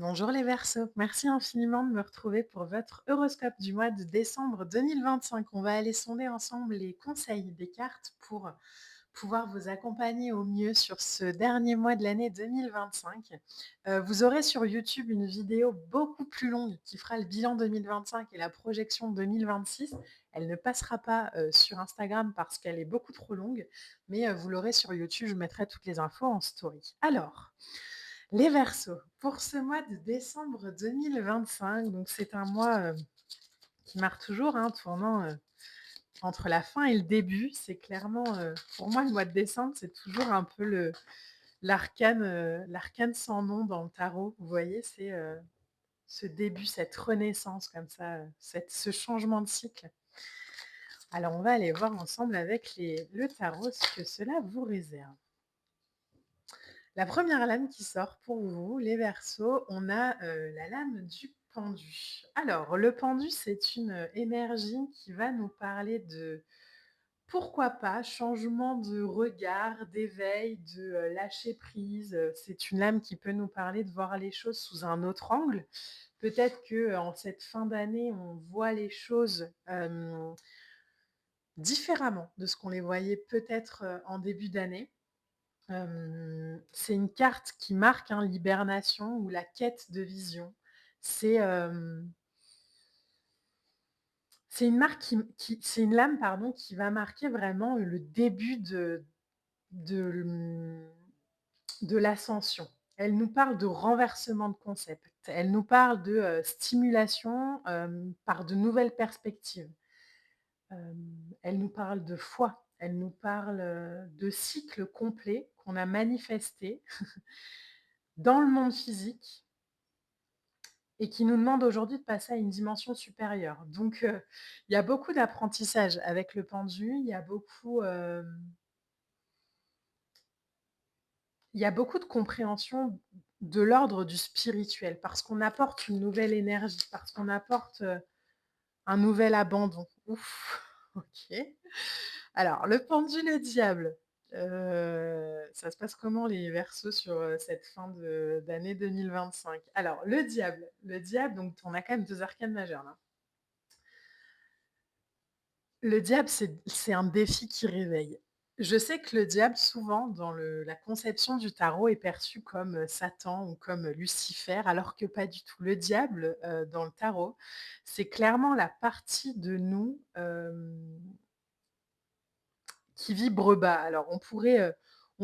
Bonjour les Verseaux, merci infiniment de me retrouver pour votre horoscope du mois de décembre 2025. On va aller sonder ensemble les conseils des cartes pour pouvoir vous accompagner au mieux sur ce dernier mois de l'année 2025. Vous aurez sur YouTube une vidéo beaucoup plus longue qui fera le bilan 2025 et la projection 2026. Elle ne passera pas sur Instagram parce qu'elle est beaucoup trop longue, mais vous l'aurez sur YouTube, je mettrai toutes les infos en story. Alors, les Verseaux, pour ce mois de décembre 2025, donc c'est un mois qui marque toujours, tournant entre la fin et le début. C'est clairement, pour moi, le mois de décembre, c'est toujours un peu l'arcane sans nom dans le tarot. Vous voyez, c'est ce début, cette renaissance comme ça, ce changement de cycle. Alors, on va aller voir ensemble avec le tarot ce que cela vous réserve. La première lame qui sort pour vous, les Verseaux, on a la lame du pendu. Alors, le pendu, c'est une énergie qui va nous parler de, pourquoi pas, changement de regard, d'éveil, de lâcher prise. C'est une lame qui peut nous parler de voir les choses sous un autre angle. Peut-être que en cette fin d'année, on voit les choses différemment de ce qu'on les voyait peut-être en début d'année. C'est une carte qui marque, l'hibernation ou la quête de vision. C'est, c'est une marque c'est une lame, pardon, qui va marquer vraiment le début de, mmh, de l'ascension. Elle nous parle de renversement de concept. Elle nous parle de, stimulation, par de nouvelles perspectives. Elle nous parle de foi. Elle nous parle, de cycles complets qu'on a manifestés dans le monde physique et qui nous demande aujourd'hui de passer à une dimension supérieure. Donc, il y a beaucoup d'apprentissage avec le pendu, il y a beaucoup de compréhension de l'ordre du spirituel, parce qu'on apporte une nouvelle énergie, parce qu'on apporte, un nouvel abandon. Ouf! OK. Alors le pendu, le diable, ça se passe comment les Verseaux sur, cette fin d'année 2025? Alors le diable, donc on a quand même 2 arcanes majeures là. Le diable, c'est un défi qui réveille. Je sais que le diable, souvent, dans la conception du tarot, est perçu comme Satan ou comme Lucifer, alors que pas du tout. Le diable, dans le tarot, c'est clairement la partie de nous qui vibre bas. Alors, on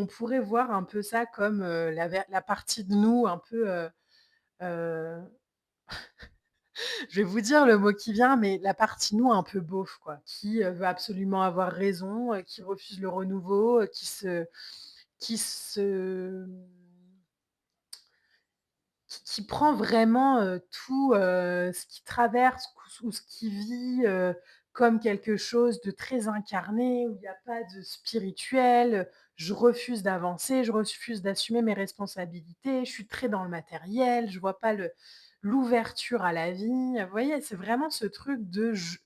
pourrait voir un peu ça comme la partie de nous un peu. Euh, Je vais vous dire le mot qui vient, mais la partie nous un peu beauf quoi, qui, veut absolument avoir raison, qui refuse le renouveau, qui qui prend vraiment, tout, ce qui traverse ou ce qui vit, comme quelque chose de très incarné, où il y a pas de spirituel. Je refuse d'avancer, je refuse d'assumer mes responsabilités, je suis très dans le matériel, je vois pas l'ouverture à la vie. Vous voyez? C'est vraiment ce truc de je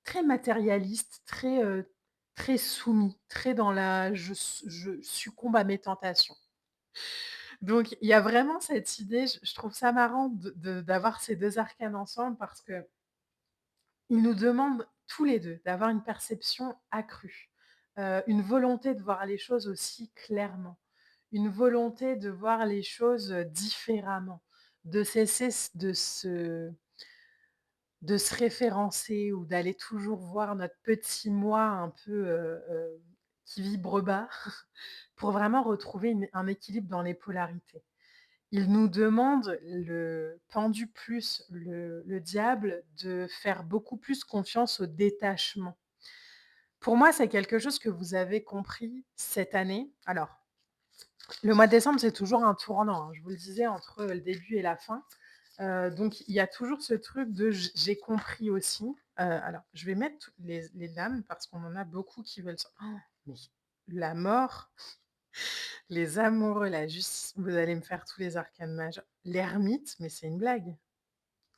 très matérialiste, très soumis, très dans la je succombe à mes tentations. Donc il y a vraiment cette idée, je trouve ça marrant d'avoir ces 2 arcanes ensemble parce qu'ils nous demandent tous les 2 d'avoir une perception accrue, une volonté de voir les choses aussi clairement, une volonté de voir les choses, différemment, de cesser de se référencer ou d'aller toujours voir notre petit moi un peu, qui vibre bas pour vraiment retrouver un équilibre dans les polarités. Il nous demande, le pendu plus le diable, de faire beaucoup plus confiance au détachement. Pour moi, c'est quelque chose que vous avez compris cette année. Alors, le mois de décembre, c'est toujours un tournant, je vous le disais, entre le début et la fin. Donc il y a toujours ce truc de j'ai compris aussi. Alors je vais mettre toutes les dames parce qu'on en a beaucoup qui veulent mais la mort, les amoureux, la justice, vous allez me faire tous les arcanes majeurs. L'ermite, mais c'est une blague.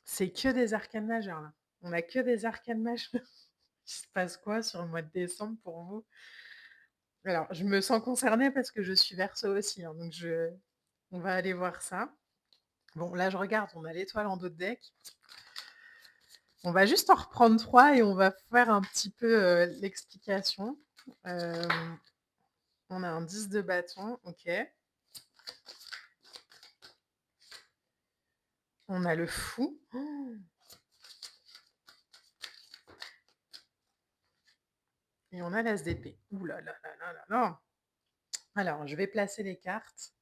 C'est que des arcanes majeurs là. On a que des arcanes majeurs. Il se passe quoi sur le mois de décembre pour vous? Alors je me sens concernée parce que je suis Verseau aussi, donc on va aller voir ça. Bon, là, je regarde, on a l'étoile en dos de deck. On va juste en reprendre 3 et on va faire un petit peu, l'explication. Hem, on a un 10 de bâton, OK. On a le fou. Oh, et on a l'as d'épée. Ouh là là là là là là! Alors, je vais placer les cartes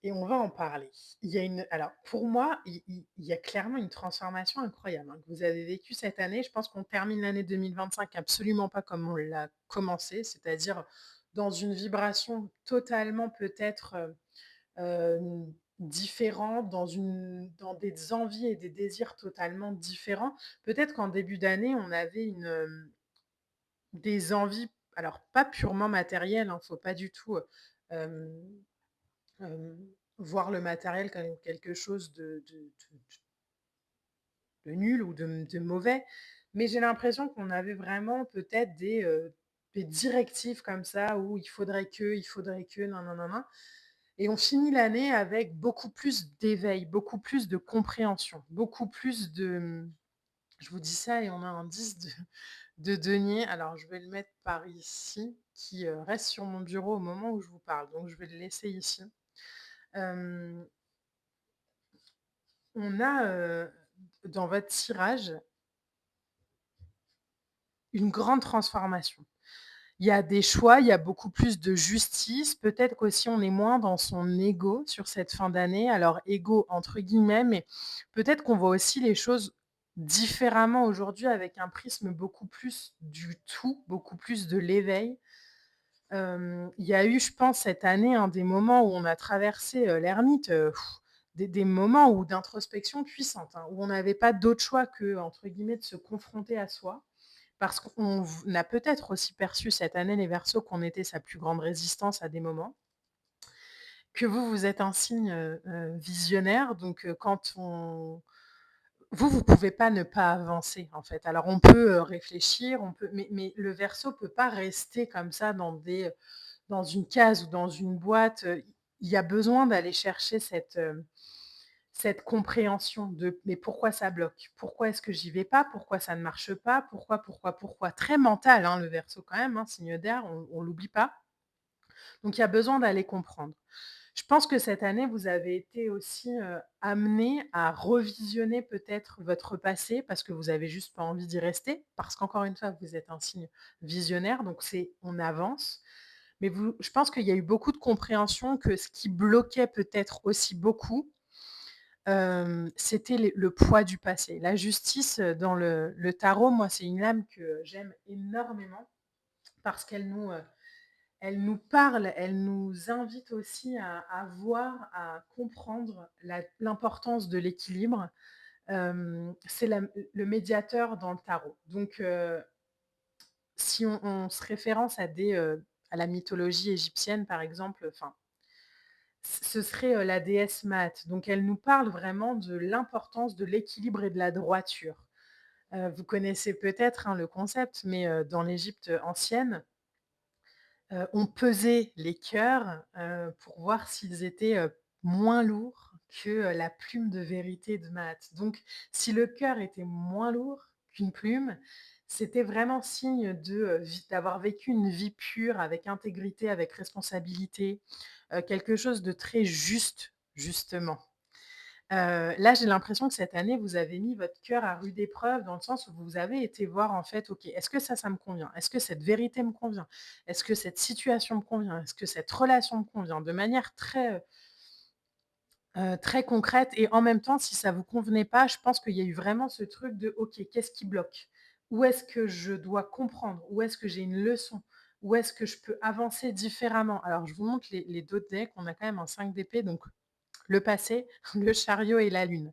et on va en parler. Il y a une alors pour moi, il y a clairement une transformation incroyable, hein, que vous avez vécue cette année. Je pense qu'on termine l'année 2025 absolument pas comme on l'a commencé, c'est-à-dire dans une vibration totalement peut-être, différente, dans des envies et des désirs totalement différents. Peut-être qu'en début d'année, on avait des envies, alors pas purement matérielles, hein, faut pas du tout, hem Hem, voir le matériel comme quelque chose de nul ou de mauvais, mais j'ai l'impression qu'on avait vraiment peut-être des directives comme ça où il faudrait que, nin nin nin nin, et on finit l'année avec beaucoup plus d'éveil, beaucoup plus de compréhension, beaucoup plus je vous dis ça et on a un 10 de denier. Alors je vais le mettre par ici, qui, reste sur mon bureau au moment où je vous parle, donc je vais le laisser ici. Hem On a, dans votre tirage, une grande transformation. Il y a des choix, il y a beaucoup plus de justice. Peut-être qu'aussi on est moins dans son ego sur cette fin d'année. Alors «ego» entre guillemets, mais peut-être qu'on voit aussi les choses différemment aujourd'hui avec un prisme beaucoup plus du tout, beaucoup plus de l'éveil. Il y a eu, je pense, cette année, hein, des moments où on a traversé, l'ermite, des moments où d'introspection puissante, hein, où on n'avait pas d'autre choix que, entre guillemets, «de se confronter à soi». Parce qu'on a peut-être aussi perçu cette année, les Verseaux, qu'on était sa plus grande résistance à des moments. Que vous, vous êtes un signe, visionnaire, donc quand on vous pouvez pas ne pas avancer, en fait. Alors on peut, réfléchir, on peut mais le Verseau peut pas rester comme ça dans une case ou dans une boîte, il y a besoin d'aller chercher cette compréhension de: «Mais pourquoi ça bloque? Pourquoi est-ce que j'y vais pas? Pourquoi ça ne marche pas? Pourquoi?» Très mental, hein, le Verseau quand même, hein, signe d'air, on l'oublie pas. Donc il y a besoin d'aller comprendre. Je pense que cette année, vous avez été aussi, amenés à revisionner peut-être votre passé parce que vous avez juste pas envie d'y rester, parce qu'encore une fois, vous êtes un signe visionnaire, donc c'est on avance. Mais je pense qu'il y a eu beaucoup de compréhension que ce qui bloquait peut-être aussi beaucoup, c'était le poids du passé. La justice, dans le tarot, moi, c'est une lame que j'aime énormément parce elle nous parle, elle nous invite aussi à voir, à comprendre l'importance de l'équilibre. C'est le médiateur dans le tarot. Donc, si on se référence à la mythologie égyptienne, par exemple, enfin, ce serait, la déesse Maat. Donc elle nous parle vraiment de l'importance de l'équilibre et de la droiture. Vous connaissez peut-être, hein, le concept, mais, dans l'Égypte ancienne, on pesait les cœurs, pour voir s'ils étaient, moins lourds que, la plume de vérité de Maat. Donc si le cœur était moins lourd qu'une plume, c'était vraiment signe d'avoir vécu une vie pure, avec intégrité, avec responsabilité, quelque chose de très juste, justement. Là, j'ai l'impression que cette année, vous avez mis votre cœur à rude épreuve dans le sens où vous avez été voir en fait: «OK, est-ce que ça me convient? Est-ce que cette vérité me convient? Est-ce que cette situation me convient? Est-ce que cette relation me convient?» de manière très concrète, et en même temps, si ça vous convenait pas, je pense qu'il y a eu vraiment ce truc de: «OK, qu'est-ce qui bloque? Où est-ce que je dois comprendre? Où est-ce que j'ai une leçon? Où est-ce que je peux avancer différemment?» Alors je vous montre les 2 decks, on a quand même un 5 d'épée, donc le passé, le chariot et la lune.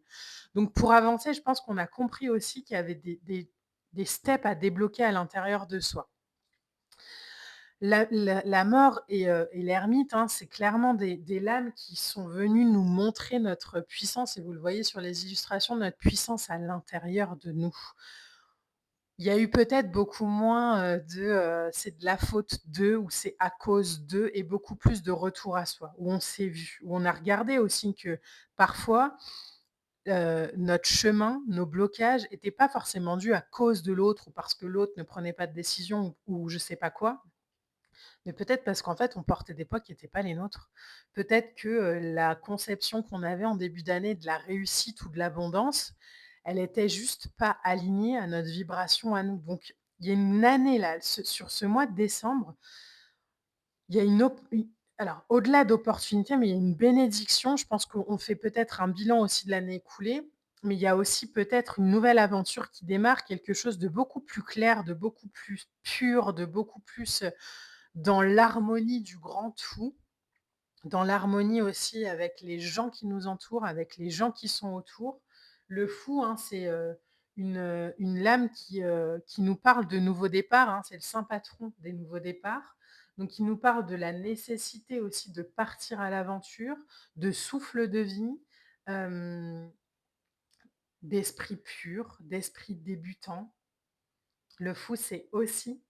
Donc pour avancer, je pense qu'on a compris aussi qu'il y avait des steps à débloquer à l'intérieur de soi. La mort et l'ermite, hein, c'est clairement des lames qui sont venues nous montrer notre puissance, et vous le voyez sur les illustrations, notre puissance à l'intérieur de nous. Il y a eu peut-être beaucoup moins, «C'est de la faute d'eux» ou «C'est à cause d'eux» et beaucoup plus de retour à soi, où on s'est vu, où on a regardé aussi que parfois, notre chemin, nos blocages étaient pas forcément dus à cause de l'autre ou parce que l'autre ne prenait pas de décision ou je sais pas quoi, mais peut-être parce qu'en fait, on portait des poids qui étaient pas les nôtres. Peut-être que, la conception qu'on avait en début d'année de la réussite ou de l'abondance, elle était juste pas alignée à notre vibration à nous. Donc il y a une année là, sur ce mois de décembre, il y a une op i alors au-delà d'opportunités, mais il y a une bénédiction. Je pense qu'on fait peut-être un bilan aussi de l'année écoulée, mais il y a aussi peut-être une nouvelle aventure qui démarre, quelque chose de beaucoup plus clair, de beaucoup plus pur, de beaucoup plus, dans l'harmonie du grand tout, dans l'harmonie aussi avec les gens qui nous entourent, avec les gens qui sont autour. Le fou, hein, c'est, une lame qui nous parle de nouveaux départs, hein, c'est le saint patron des nouveaux départs. Donc il nous parle de la nécessité aussi de partir à l'aventure, de souffle de vie, hem, d'esprit pur, d'esprit débutant. Le fou, c'est aussi,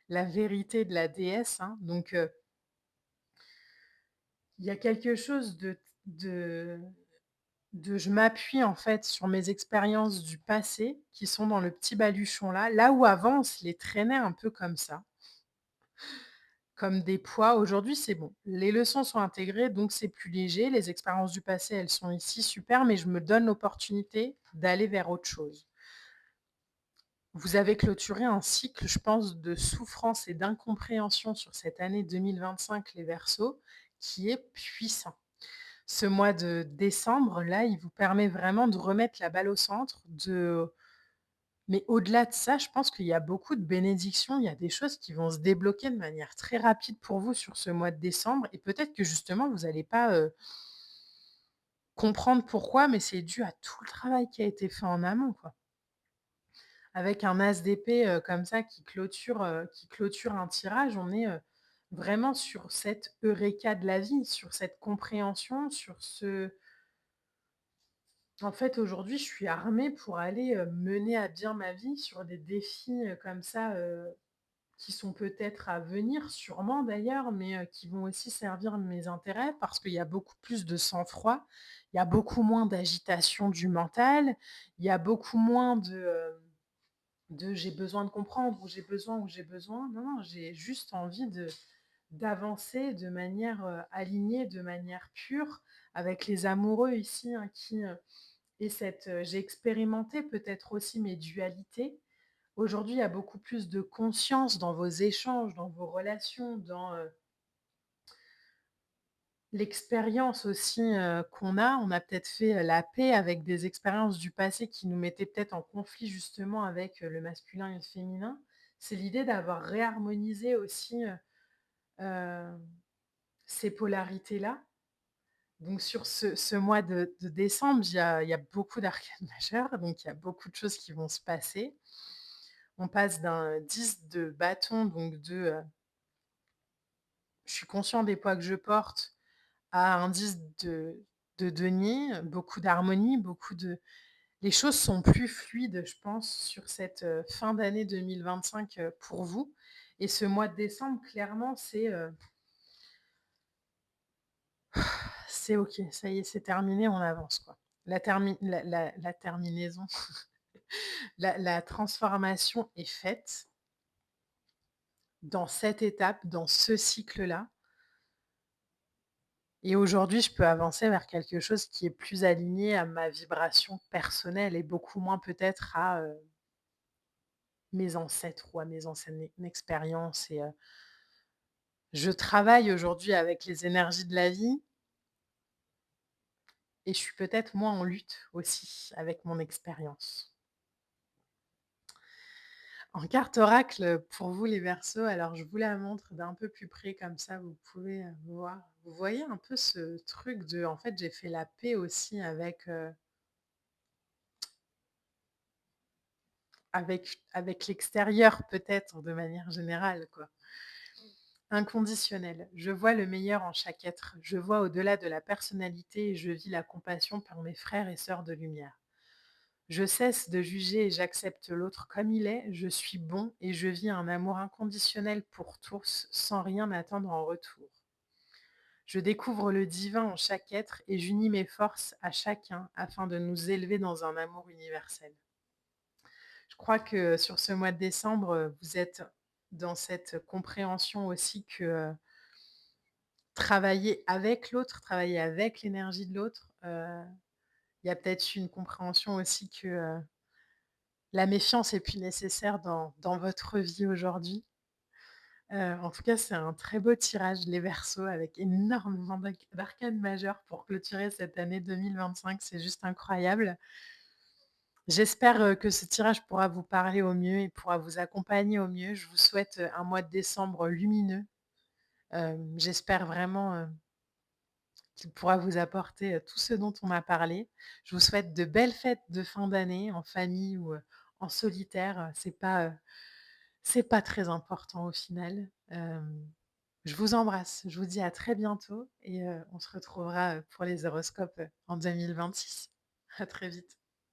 la vérité de la déesse, hein, donc il y a quelque chose de je m'appuie en fait sur mes expériences du passé qui sont dans le petit baluchon là. Là où avant on se les traînait un peu comme ça, comme des poids. Aujourd'hui, c'est bon. Les leçons sont intégrées, donc c'est plus léger. Les expériences du passé, elles sont ici, super, mais je me donne l'opportunité d'aller vers autre chose. Vous avez clôturé un cycle, je pense, de souffrance et d'incompréhension sur cette année 2025, les Verseaux, qui est puissant. Ce mois de décembre, là, il vous permet vraiment de remettre la balle au centre, mais au-delà de ça, je pense qu'il y a beaucoup de bénédictions, il y a des choses qui vont se débloquer de manière très rapide pour vous sur ce mois de décembre et peut-être que justement vous n'allez pas, comprendre pourquoi, mais c'est dû à tout le travail qui a été fait en amont, quoi. Avec un as d'épée, comme ça qui clôture un tirage, on est, vraiment sur cette eureka de la vie, sur cette compréhension, sur ce en fait, aujourd'hui, je suis armée pour aller, mener à bien ma vie sur des défis, comme ça, qui sont peut-être à venir, sûrement d'ailleurs, mais qui vont aussi servir mes intérêts parce qu'il y a beaucoup plus de sang-froid, il y a beaucoup moins d'agitation du mental, il y a beaucoup moins de «j'ai besoin de comprendre» ou «j'ai besoin». Non, non, j'ai juste envie d'avancer de manière, alignée, de manière pure avec les amoureux ici, hein, et j'ai expérimenté peut-être aussi mes dualités. Aujourd'hui, il y a beaucoup plus de conscience dans vos échanges, dans vos relations, dans, l'expérience aussi, qu'on a. On a peut-être fait, la paix avec des expériences du passé qui nous mettaient peut-être en conflit justement avec, le masculin et le féminin. C'est l'idée d'avoir réharmonisé aussi, heu, ces polarités-là. Donc sur ce mois de décembre, il y a beaucoup d'arcanes majeures, donc il y a beaucoup de choses qui vont se passer. On passe d'un 10 de bâton, donc «Je suis conscient des poids que je porte» à un 10 de denier, beaucoup d'harmonie, beaucoup de les choses sont plus fluides, je pense, sur cette, fin d'année 2025, pour vous et ce mois de décembre, clairement, c'est OK, ça y est, c'est terminé, on avance, quoi. La terminaison, la transformation est faite dans cette étape, dans ce cycle-là et aujourd'hui, je peux avancer vers quelque chose qui est plus aligné à ma vibration personnelle et beaucoup moins peut-être à, mes ancêtres ou à mes anciennes expériences et je travaille aujourd'hui avec les énergies de la vie et je suis peut-être moins en lutte aussi avec mon expérience. En carte oracle, pour vous les Verseaux, alors je vous la montre d'un peu plus près comme ça vous pouvez, voir. Vous voyez un peu ce truc de en fait, j'ai fait la paix aussi avec l'extérieur peut-être de manière générale, quoi. Inconditionnel. Je vois le meilleur en chaque être. Je vois au-delà de la personnalité et je vis la compassion pour mes frères et sœurs de lumière. Je cesse de juger et j'accepte l'autre comme il est. Je suis bon et je vis un amour inconditionnel pour tous, sans rien attendre en retour. Je découvre le divin en chaque être et j'unis mes forces à chacun afin de nous élever dans un amour universel. Je crois que sur ce mois de décembre, vous êtes dans cette compréhension aussi que, travailler avec l'autre, travailler avec l'énergie de l'autre, il y a peut-être une compréhension aussi que, la méfiance est plus nécessaire dans votre vie aujourd'hui. En tout cas, c'est un très beau tirage, les Verseaux, avec énormément d'arcanes majeures pour clôturer cette année 2025, c'est juste incroyable. J'espère, que ce tirage pourra vous parler au mieux et pourra vous accompagner au mieux. Je vous souhaite, un mois de décembre lumineux. J'espère vraiment, qu'il pourra vous apporter, tout ce dont on m'a parlé. Je vous souhaite de belles fêtes de fin d'année en famille ou, en solitaire, c'est pas très important au final. Je vous embrasse, je vous dis à très bientôt et on se retrouvera, pour les horoscopes, en 2026. À très vite.